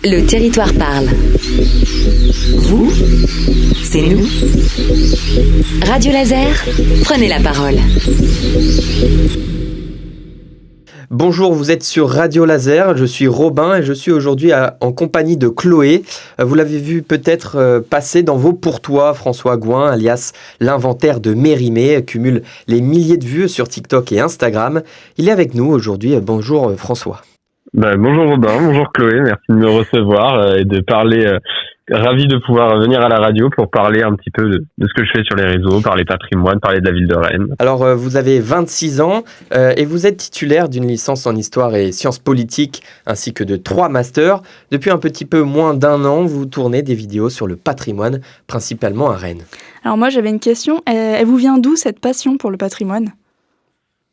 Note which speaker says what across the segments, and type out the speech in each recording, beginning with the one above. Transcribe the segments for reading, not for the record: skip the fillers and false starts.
Speaker 1: Le territoire parle. Vous, c'est nous. Radio Laser, prenez la parole.
Speaker 2: Bonjour, vous êtes sur Radio Laser, je suis Robin et je suis aujourd'hui en compagnie de Chloé. Vous l'avez vu peut-être passer dans vos pourtois. François Gouin, alias l'inventaire de Mérimée, cumule les milliers de vues sur TikTok et Instagram. Il est avec nous aujourd'hui. Bonjour François.
Speaker 3: Bonjour Robin, bonjour Chloé, merci de me recevoir et de parler. Ravi de pouvoir venir à la radio pour parler un petit peu de ce que je fais sur les réseaux, parler patrimoine, parler de la ville de Rennes.
Speaker 2: Alors, vous avez 26 ans et vous êtes titulaire d'une licence en histoire et sciences politiques ainsi que de 3 masters. Depuis un petit peu moins d'1 an, vous tournez des vidéos sur le patrimoine, principalement à Rennes.
Speaker 4: Alors moi, j'avais une question. Elle vous vient d'où cette passion pour le patrimoine ?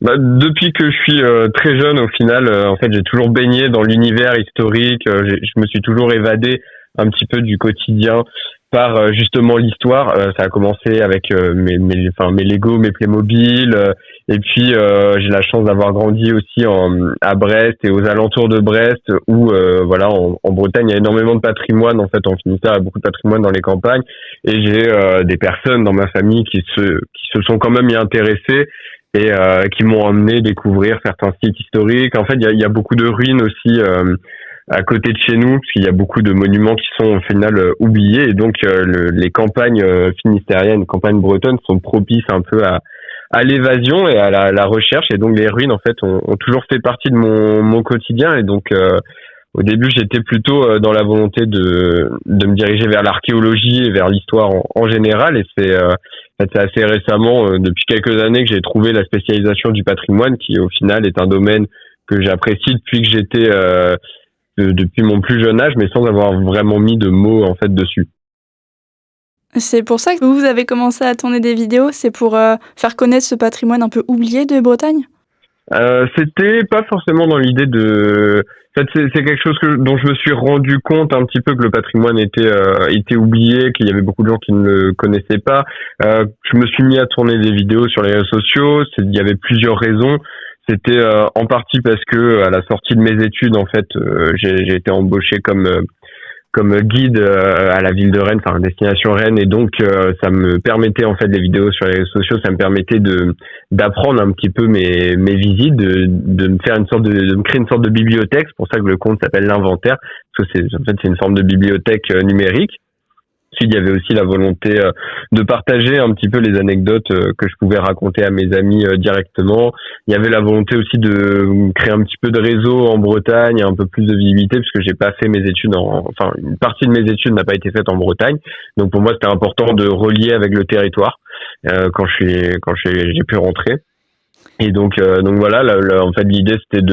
Speaker 3: Depuis que je suis très jeune, au final, en fait, j'ai toujours baigné dans l'univers historique. Je me suis toujours évadé un petit peu du quotidien par justement l'histoire. Ça a commencé avec mes Lego, mes Playmobil, et puis j'ai la chance d'avoir grandi aussi à Brest et aux alentours de Brest, où en Bretagne il y a énormément de patrimoine. En fait, en Finistère, il y a beaucoup de patrimoine dans les campagnes, et j'ai des personnes dans ma famille qui se sont quand même y intéressées et qui m'ont amené découvrir certains sites historiques. En fait, il y a beaucoup de ruines aussi à côté de chez nous, parce qu'il y a beaucoup de monuments qui sont au final oubliés, et donc les campagnes finistériennes, campagnes bretonnes sont propices un peu à l'évasion et à la recherche, et donc les ruines en fait ont toujours fait partie de mon quotidien. Et donc au début j'étais plutôt dans la volonté de me diriger vers l'archéologie et vers l'histoire en général, et c'est assez récemment, depuis quelques années, que j'ai trouvé la spécialisation du patrimoine, qui au final est un domaine que j'apprécie depuis que j'étais depuis mon plus jeune âge, mais sans avoir vraiment mis de mots en fait dessus.
Speaker 4: C'est pour ça que vous avez commencé à tourner des vidéos, c'est pour faire connaître ce patrimoine un peu oublié de Bretagne ?
Speaker 3: C'était pas forcément dans l'idée de... En fait, c'est quelque chose dont je me suis rendu compte un petit peu, que le patrimoine était oublié, qu'il y avait beaucoup de gens qui ne le connaissaient pas. Je me suis mis à tourner des vidéos sur les réseaux sociaux. Il y avait plusieurs raisons. C'était en partie parce que à la sortie de mes études, en fait, j'ai été embauché comme guide à la ville de Rennes, enfin destination Rennes, et donc ça me permettait, en fait, les vidéos sur les réseaux sociaux, ça me permettait d'apprendre un petit peu mes visites, de me faire de me créer une sorte de bibliothèque. C'est pour ça que le compte s'appelle l'inventaire, parce que c'est une forme de bibliothèque numérique. Il y avait aussi la volonté de partager un petit peu les anecdotes que je pouvais raconter à mes amis directement. Il y avait la volonté aussi de créer un petit peu de réseau en Bretagne, un peu plus de visibilité, puisque j'ai pas fait mes études une partie de mes études n'a pas été faite en Bretagne. Donc pour moi, c'était important de relier avec le territoire quand j'ai pu rentrer. Et donc voilà, en fait l'idée c'était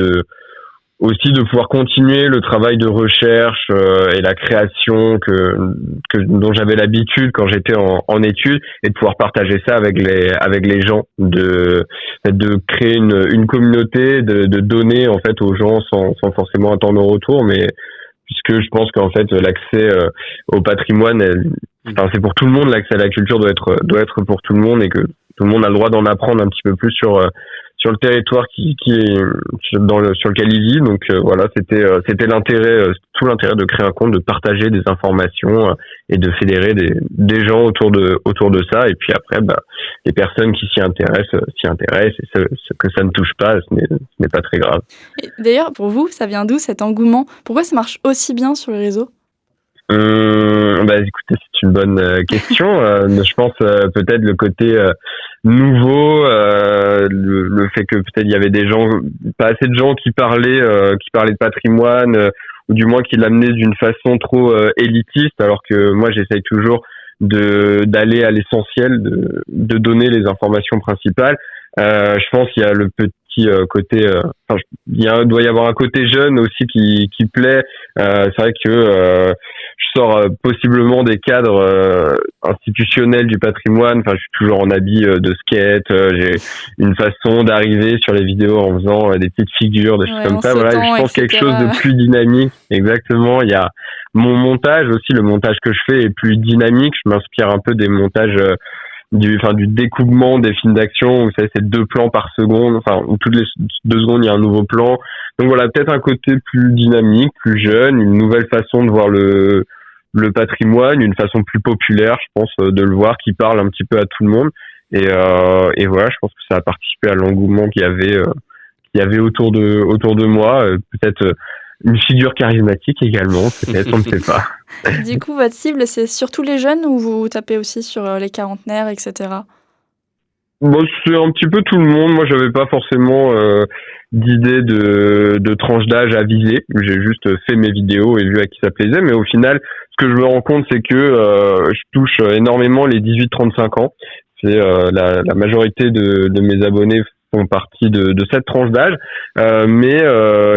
Speaker 3: aussi de pouvoir continuer le travail de recherche et la création dont j'avais l'habitude quand j'étais en études, et de pouvoir partager ça avec les gens, de créer une communauté, de donner en fait aux gens sans forcément attendre un retour, mais puisque je pense qu'en fait l'accès au patrimoine, c'est pour tout le monde. L'accès à la culture doit être pour tout le monde, et que tout le monde a le droit d'en apprendre un petit peu plus sur le territoire qui est sur lequel il vit. Donc voilà, c'était l'intérêt, tout l'intérêt de créer un compte, de partager des informations et de fédérer des gens autour de ça. Et puis après, les personnes qui s'y intéressent, et ce que ça ne touche pas, ce n'est pas très grave.
Speaker 4: Et d'ailleurs, pour vous, ça vient d'où cet engouement ? Pourquoi ça marche aussi bien sur les réseaux ?
Speaker 3: Écoutez, c'est une bonne question. Je pense peut-être le côté nouveau, le fait que peut-être il y avait pas assez de gens qui parlaient de patrimoine, ou du moins qui l'amenaient d'une façon trop élitiste, alors que moi j'essaye toujours d'aller à l'essentiel, de donner les informations principales. Je pense qu'il y a le petit côté, il doit y avoir un côté jeune aussi qui plaît. C'est vrai que je sors possiblement des cadres institutionnels du patrimoine. Je suis toujours en habit de skate. J'ai une façon d'arriver sur les vidéos en faisant des petites figures, des choses comme ça. Voilà, je pense quelque chose de plus dynamique. Exactement. Il y a mon montage aussi. Le montage que je fais est plus dynamique. Je m'inspire un peu des montages du découpement des films d'action. Vous savez, c'est 2 plans par seconde, enfin où toutes les 2 secondes il y a un nouveau plan. Donc voilà, peut-être un côté plus dynamique, plus jeune, une nouvelle façon de voir le patrimoine, une façon plus populaire, je pense, de le voir, qui parle un petit peu à tout le monde. Et voilà, je pense que ça a participé à l'engouement qu'il y avait autour de moi. Peut-être une figure charismatique également, peut-être, on ne sait pas.
Speaker 4: Du coup, votre cible, c'est surtout les jeunes ou vous tapez aussi sur les quarantenaires, etc.
Speaker 3: Bon, c'est un petit peu tout le monde. Moi, j'avais pas forcément d'idée de tranche d'âge à viser. J'ai juste fait mes vidéos et vu à qui ça plaisait. Mais au final, ce que je me rends compte, c'est que je touche énormément les 18-35 ans. C'est la majorité de mes abonnés font partie de cette tranche d'âge. Mais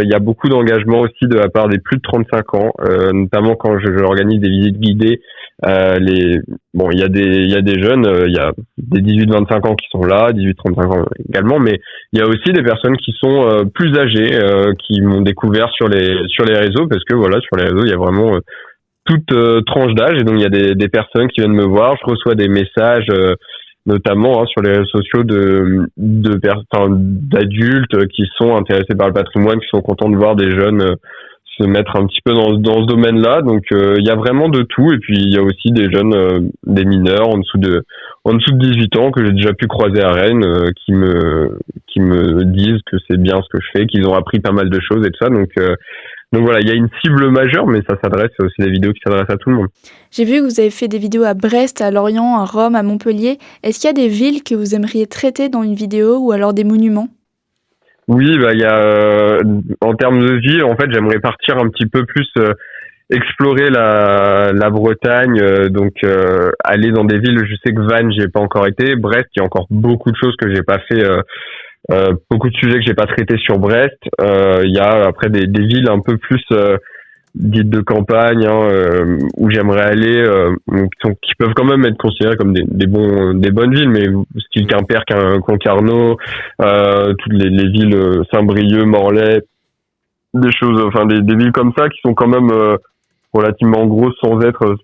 Speaker 3: il y a beaucoup d'engagement aussi de la part des plus de 35 ans, notamment quand je organise des visites guidées. Il y a des jeunes, il y a des 18-25 ans qui sont là, 18-35 ans également, mais il y a aussi des personnes qui sont plus âgées, qui m'ont découvert sur les réseaux, parce que voilà, sur les réseaux, il y a vraiment toute tranche d'âge, et donc il y a des personnes qui viennent me voir. Je reçois des messages notamment sur les réseaux sociaux d'adultes qui sont intéressés par le patrimoine, qui sont contents de voir des jeunes se mettre un petit peu dans ce domaine-là. Donc il y a vraiment de tout, et puis il y a aussi des jeunes, des mineurs en dessous de 18 ans que j'ai déjà pu croiser à Rennes, qui me disent que c'est bien ce que je fais, qu'ils ont appris pas mal de choses et tout ça. Donc voilà, il y a une cible majeure, mais ça s'adresse aussi des vidéos qui s'adressent à tout le monde.
Speaker 4: J'ai vu que vous avez fait des vidéos à Brest, à Lorient, à Rome, à Montpellier. Est-ce qu'il y a des villes que vous aimeriez traiter dans une vidéo ou alors des monuments ?
Speaker 3: Oui, il y a en termes de ville, en fait, j'aimerais partir un petit peu plus explorer la Bretagne, donc aller dans des villes. Je sais que Vannes, j'ai pas encore été. Brest, il y a encore beaucoup de choses que j'ai pas fait, beaucoup de sujets que j'ai pas traités sur Brest. Il y a après des villes un peu plus dites de campagne, où j'aimerais aller, qui peuvent quand même être considérées comme des bonnes villes, mais style Quimper, Concarneau, toutes les villes, Saint-Brieuc, Morlaix, des choses, enfin des villes comme ça qui sont quand même relativement grosses sans être,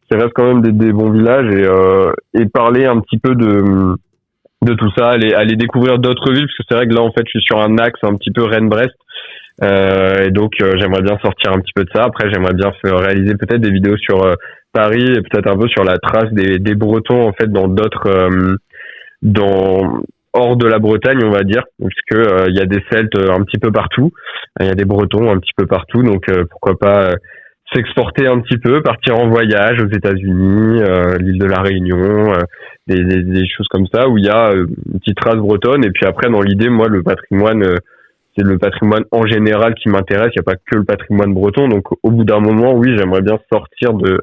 Speaker 3: qui restent quand même des bons villages, et parler un petit peu de tout ça, aller découvrir d'autres villes, parce que c'est vrai que là en fait je suis sur un axe un petit peu Rennes-Brest. Et donc j'aimerais bien sortir un petit peu de ça. Après j'aimerais bien réaliser peut-être des vidéos sur Paris, et peut-être un peu sur la trace des Bretons en fait dans d'autres hors de la Bretagne, on va dire, puisque il y a des Celtes un petit peu partout, il y a des Bretons un petit peu partout, donc pourquoi pas s'exporter un petit peu, partir en voyage aux États-Unis, l'île de la Réunion, des choses comme ça où il y a une petite trace bretonne. Et puis après, dans l'idée, moi le patrimoine, c'est le patrimoine en général qui m'intéresse. Il n'y a pas que le patrimoine breton. Donc, au bout d'un moment, oui, j'aimerais bien sortir de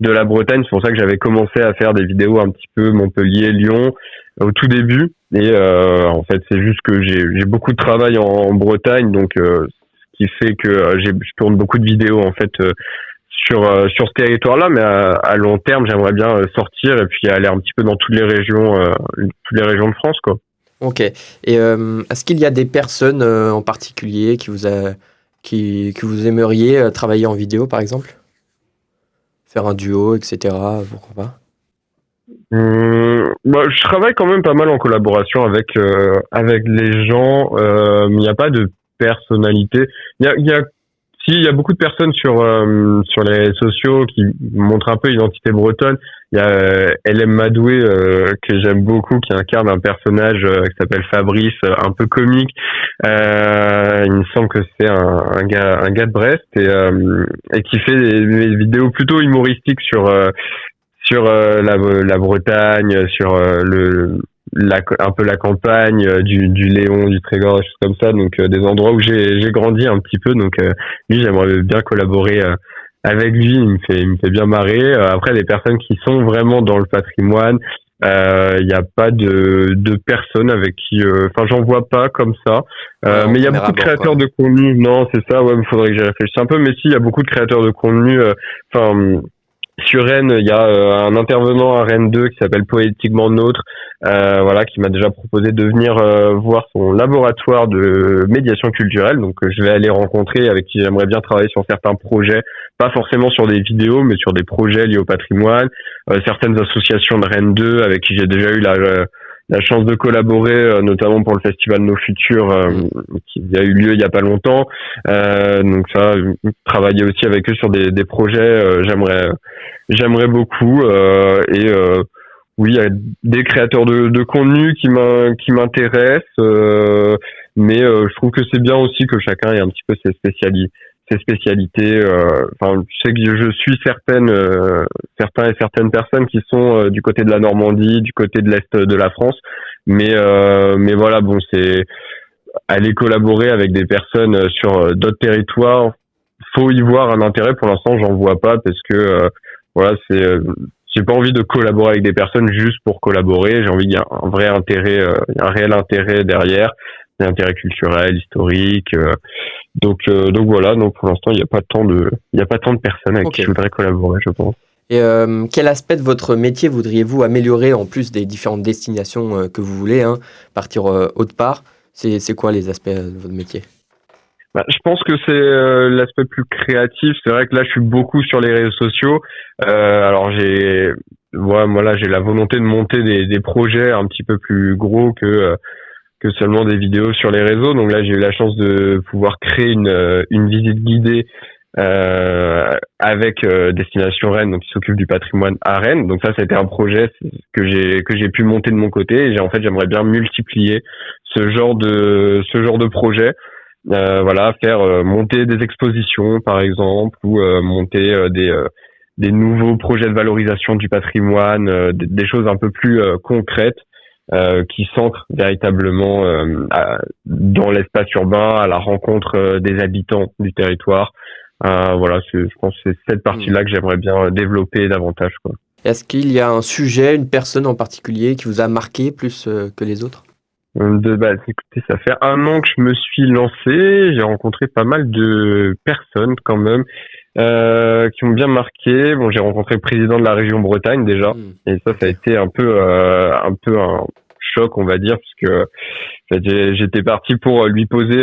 Speaker 3: la Bretagne. C'est pour ça que j'avais commencé à faire des vidéos un petit peu Montpellier, Lyon, au tout début. Et en fait, c'est juste que j'ai beaucoup de travail en Bretagne, donc ce qui fait que je tourne beaucoup de vidéos en fait sur ce territoire-là. Mais à long terme, j'aimerais bien sortir et puis aller un petit peu dans toutes les régions de France, quoi.
Speaker 2: Ok. Et est-ce qu'il y a des personnes en particulier que vous aimeriez travailler en vidéo, par exemple ? Faire un duo, etc. Pourquoi pas ?
Speaker 3: Je travaille quand même pas mal en collaboration avec les gens. Il n'y a pas de personnalité. Il y a beaucoup de personnes sur les réseaux sociaux qui montrent un peu l'identité bretonne. Il y a LM Madoué que j'aime beaucoup, qui incarne un personnage qui s'appelle Fabrice, un peu comique. Il me semble que c'est un gars de Brest et qui fait des vidéos plutôt humoristiques sur la Bretagne, sur un peu la campagne du Léon, du Trégor, des choses comme ça, donc des endroits où j'ai grandi un petit peu. Donc lui, j'aimerais bien collaborer avec lui. Il me fait bien marrer. Après, les personnes qui sont vraiment dans le patrimoine, il n'y a pas de personnes avec qui, j'en vois pas comme ça. Mais il y a beaucoup de créateurs de contenu. Non, c'est ça. Ouais, il faudrait que j'y réfléchisse un peu. Mais si, il y a beaucoup de créateurs de contenu. Sur Rennes, il y a un intervenant à Rennes 2 qui s'appelle Poétiquement Nôtre, voilà, qui m'a déjà proposé de venir voir son laboratoire de médiation culturelle. Donc je vais aller rencontrer, avec qui j'aimerais bien travailler sur certains projets, pas forcément sur des vidéos, mais sur des projets liés au patrimoine. Certaines associations de Rennes 2 avec qui j'ai déjà eu la chance de collaborer, notamment pour le festival Nos Futurs, qui a eu lieu il y a pas longtemps. Donc ça, travailler aussi avec eux sur des projets, j'aimerais beaucoup. Oui, il y a des créateurs de contenu qui m'intéressent, mais je trouve que c'est bien aussi que chacun ait un petit peu ses spécialités. Enfin, je sais que je suis certains et certaines personnes qui sont du côté de la Normandie, du côté de l'Est de la France, mais voilà, bon, c'est aller collaborer avec des personnes sur d'autres territoires. Faut y voir un intérêt. Pour l'instant, j'en vois pas parce que voilà, j'ai pas envie de collaborer avec des personnes juste pour collaborer. J'ai envie qu'il y ait un vrai intérêt, un réel intérêt derrière, un intérêt culturel, historique. Donc voilà. Donc pour l'instant, il y a pas tant de personnes avec qui je voudrais collaborer, je pense.
Speaker 2: Et quel aspect de votre métier voudriez-vous améliorer en plus des différentes destinations que vous voulez, partir autre part? C'est quoi les aspects de votre métier?
Speaker 3: Je pense que c'est l'aspect plus créatif. C'est vrai que là, je suis beaucoup sur les réseaux sociaux. Alors moi là, j'ai la volonté de monter des projets un petit peu plus gros que seulement des vidéos sur les réseaux. Donc là, j'ai eu la chance de pouvoir créer une visite guidée avec Destination Rennes, donc qui s'occupe du patrimoine à Rennes. Donc ça a été un projet que j'ai pu monter de mon côté. Et j'aimerais bien multiplier ce genre de projet. Voilà, faire monter des expositions par exemple, ou monter des nouveaux projets de valorisation du patrimoine, des choses un peu plus concrètes qui s'ancrent véritablement dans l'espace urbain, à la rencontre des habitants du territoire. Voilà, je pense que c'est cette partie-là que j'aimerais bien développer davantage, quoi.
Speaker 2: Est-ce qu'il y a un sujet, une personne en particulier qui vous a marqué plus que les autres?
Speaker 3: Écoutez, ça fait 1 an que je me suis lancé. J'ai rencontré pas mal de personnes quand même qui m'ont bien marqué. Bon, j'ai rencontré le président de la région Bretagne déjà, et ça a été un peu un choc, on va dire, puisque en fait, j'étais parti pour lui poser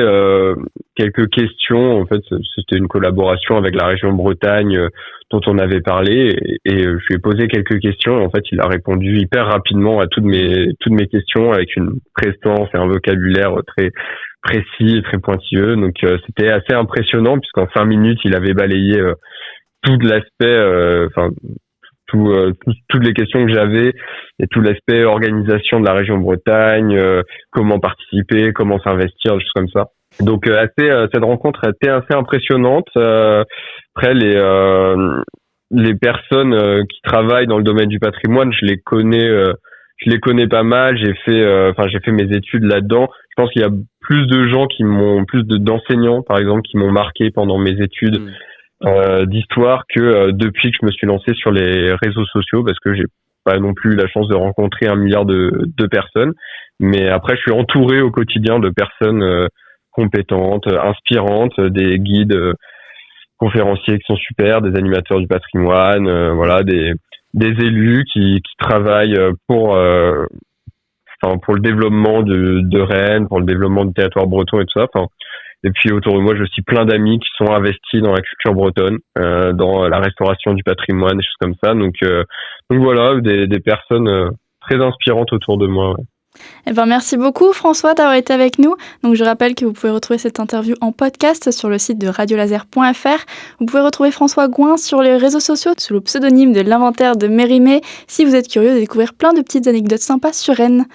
Speaker 3: quelques questions. En fait, c'était une collaboration avec la région Bretagne dont on avait parlé, et je lui ai posé quelques questions. Et en fait, il a répondu hyper rapidement à toutes mes questions avec une prestance et un vocabulaire très précis et très pointilleux. Donc, c'était assez impressionnant puisqu'en 5 minutes, il avait balayé tout l'aspect, toutes les questions que j'avais et tout l'aspect organisation de la région Bretagne, comment participer, comment s'investir, des choses comme ça. Donc cette rencontre a été assez impressionnante. Après les personnes qui travaillent dans le domaine du patrimoine, je les connais pas mal. J'ai fait mes études là-dedans. Je pense qu'il y a plus de gens d'enseignants par exemple qui m'ont marqué pendant mes études d'histoire que depuis que je me suis lancé sur les réseaux sociaux, parce que j'ai pas non plus eu la chance de rencontrer 1 milliard de personnes. Mais après, je suis entouré au quotidien de personnes compétentes, inspirantes, des guides conférenciers qui sont super, des animateurs du patrimoine, voilà, des élus qui travaillent pour le développement de Rennes, pour le développement du territoire breton et tout ça. Et puis autour de moi, j'ai aussi plein d'amis qui sont investis dans la culture bretonne, dans la restauration du patrimoine, des choses comme ça. Donc voilà, des personnes très inspirantes autour de moi. Ouais.
Speaker 4: Eh ben, merci beaucoup François d'avoir été avec nous. Donc je rappelle que vous pouvez retrouver cette interview en podcast sur le site de radiolaser.fr. Vous pouvez retrouver François Gouin sur les réseaux sociaux sous le pseudonyme de l'inventaire de Mérimée si vous êtes curieux de découvrir plein de petites anecdotes sympas sur Rennes.